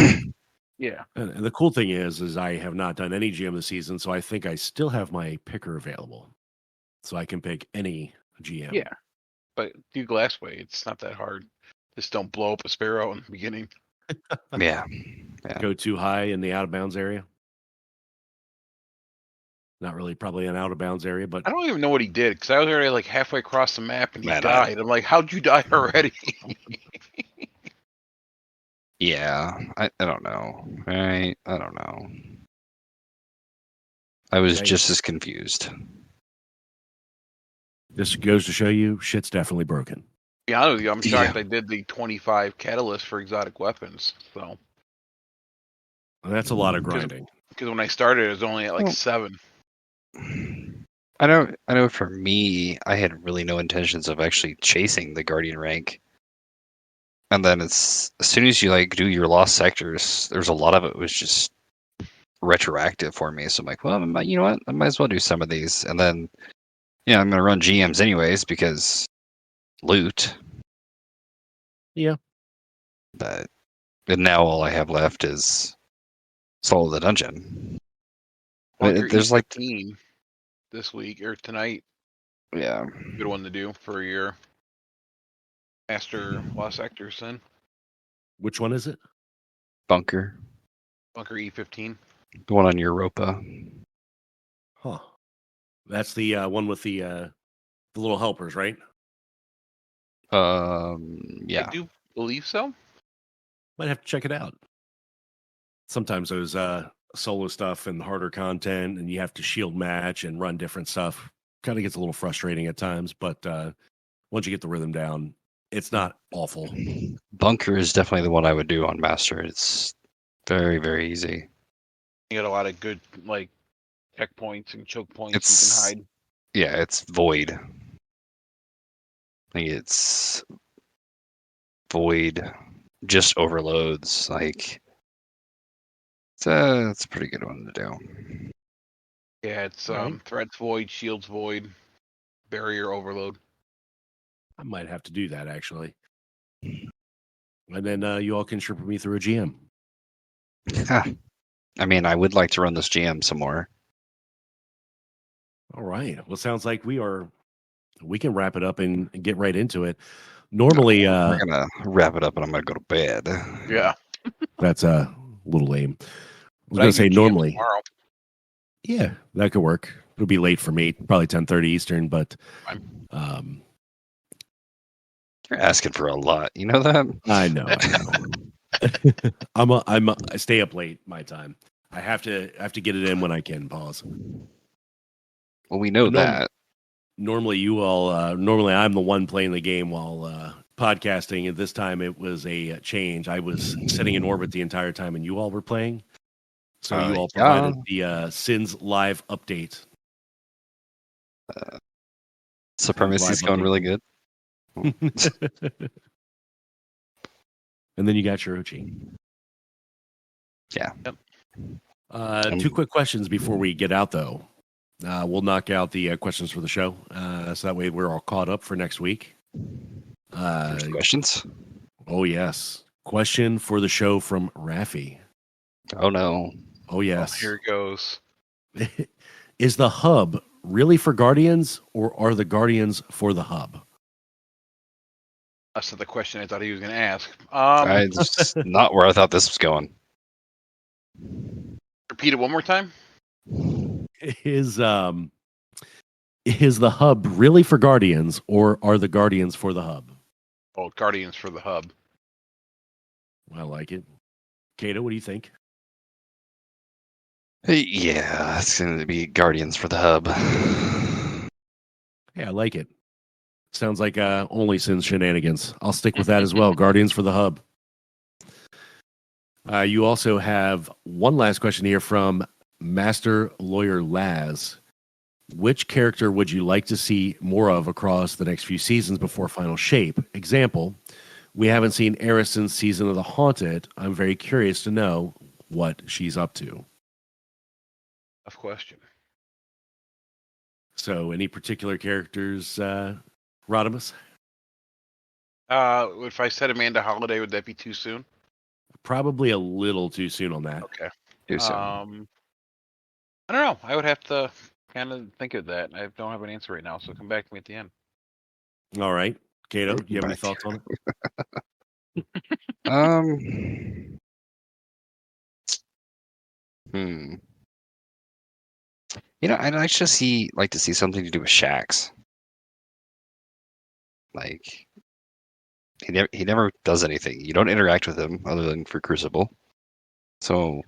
Yeah. And the cool thing is I have not done any GM this season, so I think I still have my picker available. So I can pick any GM. Yeah. But do Glassway, it's not that hard. Just don't blow up a sparrow in the beginning. Yeah. Go too high in the out of bounds area. Not really probably an out of bounds area, but I don't even know what he did because I was already like halfway across the map and he Man, died. I'm like, how'd you die already? Yeah. I don't know. I don't know. I was Right. just as confused. this goes to show you shit's definitely broken. To be honest with you, I'm shocked Yeah. I did the 25 catalyst for exotic weapons. So And that's a lot of grinding. because when I started, it was only at like Well- 7. I know for me, I had really no intentions of actually chasing the Guardian rank. And then it's as soon as you like do your lost sectors, there's a lot of it was just retroactive for me. So I'm like, well, you know what? I might as well do some of these. And then, I'm gonna run GMs anyways because loot. Yeah. But and now all I have left is solo the dungeon. But Bunker there's like, E15 this week or tonight. yeah, Good one to do for your master lost sectors. Then Which one is it? bunker, Bunker E15. the one on Europa. Huh. That's the one with the little helpers, right? Yeah. I do believe so. Might have to check it out. Sometimes those solo stuff and harder content, and you have to shield match and run different stuff. Kind of gets a little frustrating at times, but once you get the rhythm down, it's not awful. Bunker is definitely the one I would do on Master. It's very, very easy. You got a lot of good like checkpoints and choke points It's- you can hide. Yeah, it's void. I think it's void, just overloads. Like it's a pretty good one to do. Yeah, it's Right. threats void, shields void, barrier overload. I might have to do that actually. And then you all can trip me through a GM. I mean, I would like to run this GM some more. All right. Well, sounds like we can wrap it up and get right into it. Normally, We're gonna wrap it up, and I'm gonna go to bed. Yeah. that's a little lame. I was But going I to say can GM normally. tomorrow. Yeah, that could work. It'll be late for me, probably 10:30 Eastern, but Fine. You're asking for a lot. You know that? I know. I stay up late my time. I have to get it in when I can. Pause. Well, we know But that. normally you all normally I'm the one playing the game while podcasting, and this time it was a change. I was sitting in orbit the entire time, and you all were playing. So you all provided the Sins live update. Supremacy's going really good. And then you got Shirochi. Yeah. Yep. Two quick questions before we get out, though. We'll knock out the questions for the show, so that way we're all caught up for next week. Questions? Oh, yes. Question for the show from Raffi. Oh, no. Oh, yes. Here it goes. Is the hub really for Guardians, or are the Guardians for the hub? That's not the question I thought he was going to ask. It's not where I thought this was going. Repeat it one more time. Is the hub really for Guardians, or are the Guardians for the hub? Oh, Guardians for the hub. I like it. Kato, what do you think? Yeah, it's going to be Guardians for the hub. Hey, I like it. Sounds like only Sins shenanigans. I'll stick with that as well. Guardians for the hub. You also have one last question here from Master Lawyer Laz. Which character would you like to see more of across the next few seasons before final shape? Example, we haven't seen Eris since Season of the Haunted. I'm very curious to know what she's up to. Tough question. So, any particular characters, Rodimus? If I said Amanda Holiday, would that be too soon? Probably a little too soon on that. Okay. Too soon. I don't know. I would have to kind of think of that. I don't have an answer right now, so come back to me at the end. All right. Kato, do you have any thoughts on it? I'd actually like to see something to do with Shax. Like, he never does anything. You don't interact with him other than for Crucible. So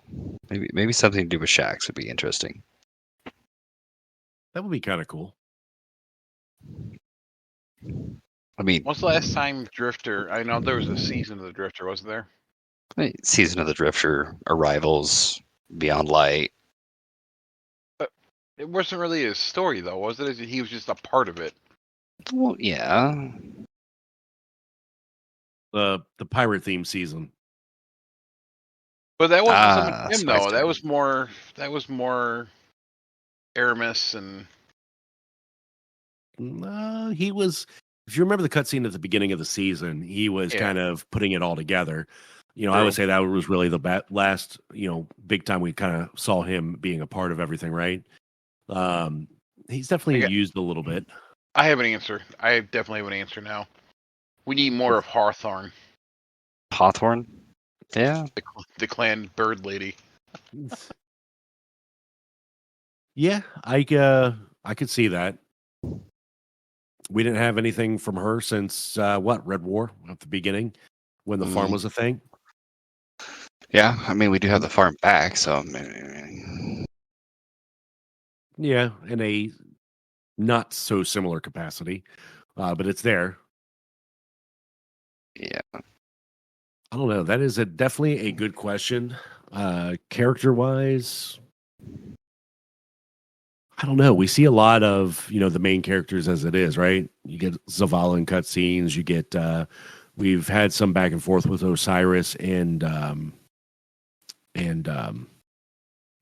maybe something to do with Shax would be interesting. That would be kind of cool. I mean, when's the last time Drifter? I know there was a season of the Drifter, wasn't there? Season of the Drifter, Arrivals, Beyond Light. It wasn't really his story, though, was it? He was just a part of it. Well, yeah. The pirate theme season. But that wasn't so much him, Spice though. Time. That was more Aramis and. He was. If you remember the cutscene at the beginning of the season, he was kind of putting it all together. I would say that was really the last, big time we kind of saw him being a part of everything, right? He's definitely used a little bit. I have an answer. I definitely have an answer now. We need more of Hawthorne. Hawthorne? Yeah. The clan bird lady. Yeah, I could see that. We didn't have anything from her since Red War at the beginning, when the farm was a thing. Yeah, I mean we do have the farm back, so yeah, in a not so similar capacity, but it's there. Yeah, I don't know. That is definitely a good question. Character wise, I don't know. We see a lot of the main characters as it is, right? You get Zavala in cutscenes. You get we've had some back and forth with Osiris and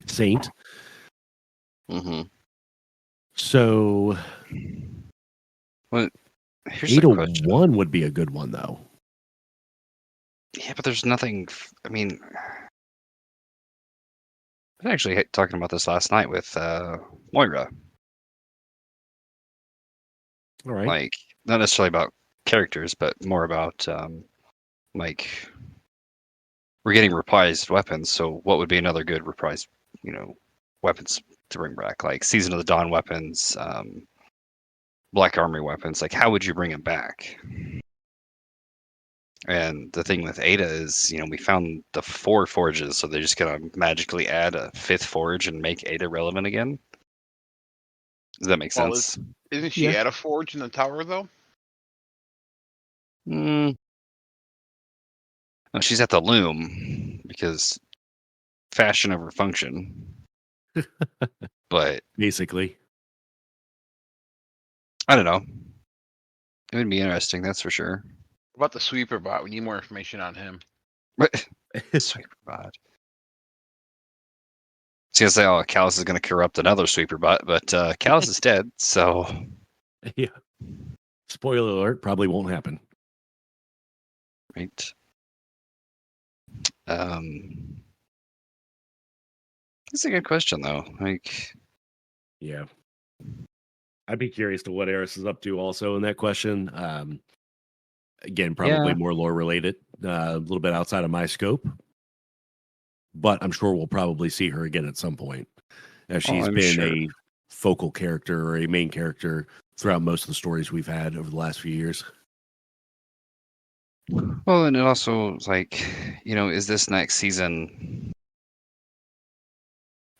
Saint. Mm-hmm. So, well, here's 801 would be a good one, though. Yeah, but there's nothing. I mean, I was actually talking about this last night with Moira. All right. Like, not necessarily about characters, but more about like we're getting reprised weapons. So, what would be another good reprised, weapons to bring back? Like Season of the Dawn weapons, Black Armory weapons. Like, how would you bring them back? And the thing with Ada is, we found the 4 forges, so they're just gonna magically add a 5th forge and make Ada relevant again. Does that make Well, sense? isn't she Yeah. at a forge in the tower though? No, she's at the loom because fashion over function. But Basically. I don't know. It would be interesting, that's for sure. What about the sweeper bot? We need more information on him. Sweeper bot. I was gonna say, oh, Callus is gonna corrupt another sweeper bot, but Callus is dead, so Yeah. Spoiler alert, probably won't happen. right. That's a good question though. Like, Yeah. I'd be curious to what Eris is up to also in that question. Again, probably yeah, more lore related, a little bit outside of my scope, but I'm sure we'll probably see her again at some point, as she's I'm been sure. a focal character or a main character throughout most of the stories we've had over the last few years. Well, and it also is like, is this next season?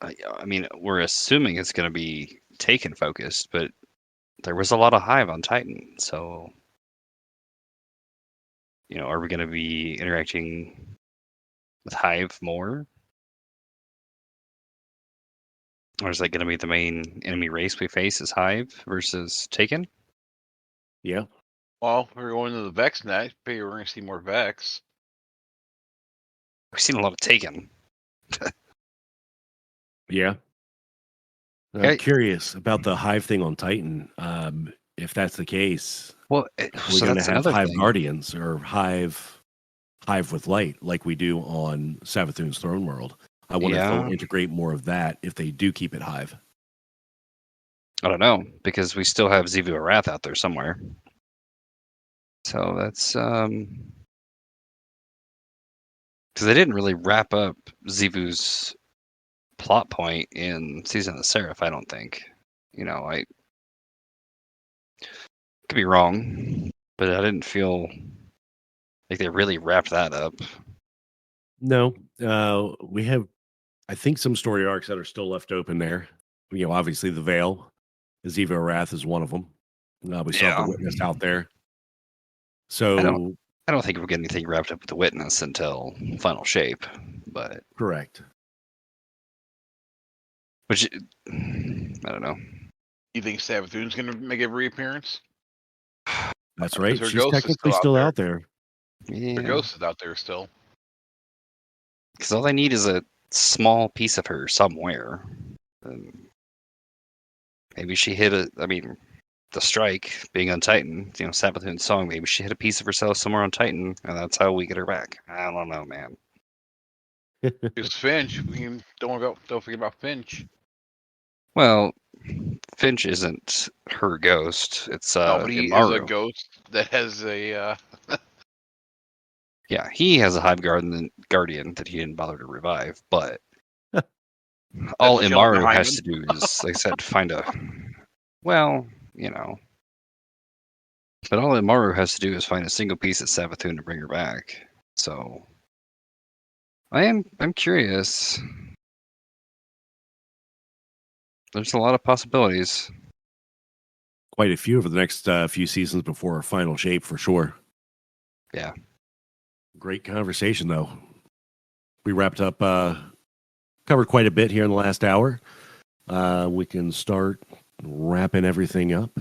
I mean, we're assuming it's going to be Taken focused, but there was a lot of Hive on Titan, so are we going to be interacting with Hive more, or is that going to be the main enemy race we face is Hive versus Taken? Yeah. Well, we're going to the Vex next. Maybe we're going to see more Vex. We've seen a lot of Taken. Yeah. I'm Okay. curious about the Hive thing on Titan. If that's the case, Well, we're so going to that's have another Hive thing. Guardians or Hive with Light like we do on Savathun's Throne World. I wonder if they'll Yeah, integrate more of that if they do keep it Hive. I don't know, because we still have Zivu Arath out there somewhere. So that's because they didn't really wrap up Zivu's plot point in Season of the Seraph, I don't think. I could be wrong, but I didn't feel like they really wrapped that up. No, we have, I think, some story arcs that are still left open there. Obviously the Veil, Ziva Wrath is one of them. We still have the Yeah. Witness out there. I don't So, I don't think we'll get anything wrapped up with the Witness until Final Shape, but correct. which I don't know. You think Savathun's going to make a reappearance? That's Because right. her She's ghost is technically still out there. Her Yeah, ghost is out there still. because all they need is a small piece of her somewhere. Maybe she hit the strike being on Titan, Savathun's song. Maybe she hit a piece of herself somewhere on Titan, and that's how we get her back. I don't know, man. It's Finch. Don't forget about Finch. Well, Finch isn't her ghost. It's Nobody is a Imaru. ghost that has a. Yeah, he has a Hive Guardian that he didn't bother to revive, but all chilling Imaru behind has him. to do is, like I said, find a. Well, but all Imaru has to do is find a single piece of Savathun to bring her back. So, I'm curious. There's a lot of possibilities. Quite a few over the next few seasons before our final shape, for sure. Yeah. Great conversation, though. We wrapped up, covered quite a bit here in the last hour. We can start wrapping everything up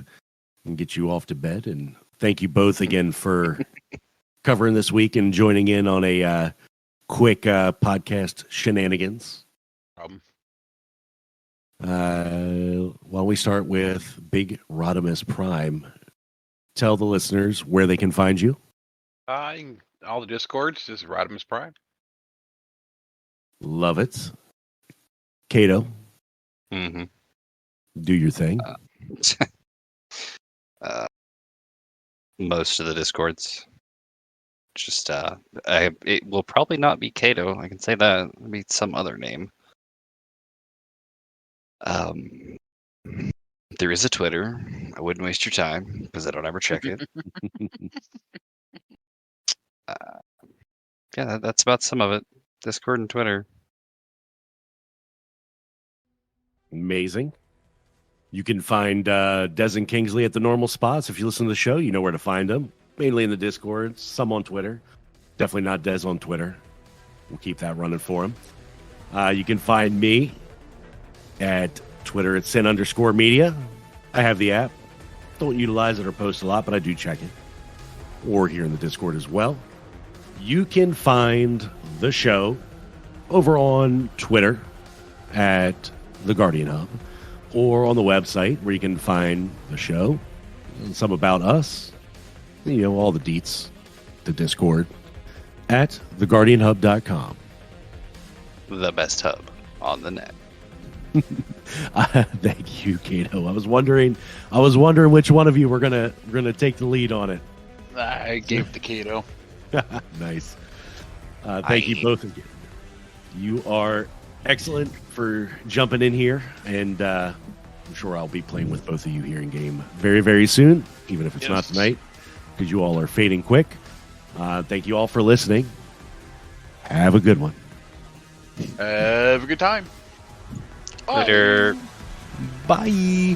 and get you off to bed. And thank you both again for covering this week and joining in on a quick podcast shenanigans. Problem. Why don't we start with Big Rodimus Prime? Tell the listeners where they can find you. All the Discords, just Rodimus Prime. Love it. Kato, Mm-hmm. do your thing. Most of the Discords. Just it will probably not be Kato. I can say that. It'll be some other name. There is a Twitter. I wouldn't waste your time because I don't ever check it. Yeah, that's about some of it. Discord and Twitter. Amazing. You can find Des and Kingsley at the normal spots. If you listen to the show, you know where to find them. Mainly in the Discord, some on Twitter. Definitely not Des on Twitter. We'll keep that running for him. You can find me at Twitter at Sin_media. I have the app. Don't utilize it or post a lot, but I do check it. Or here in the Discord as well. You can find the show over on Twitter at The Guardian Hub, or on the website where you can find the show and some about us, all the deets, the Discord, at theguardianhub.com. The best hub on the net. Thank you, Kato. I was wondering which one of you were gonna take the lead on it. I gave the Kato. Nice. Thank you both again. You are excellent for jumping in here, and I'm sure I'll be playing with both of you here in game very, very soon, even if it's not tonight, because you all are fading quick. Thank you all for listening. Have a good one. Have a good time. Later. Bye.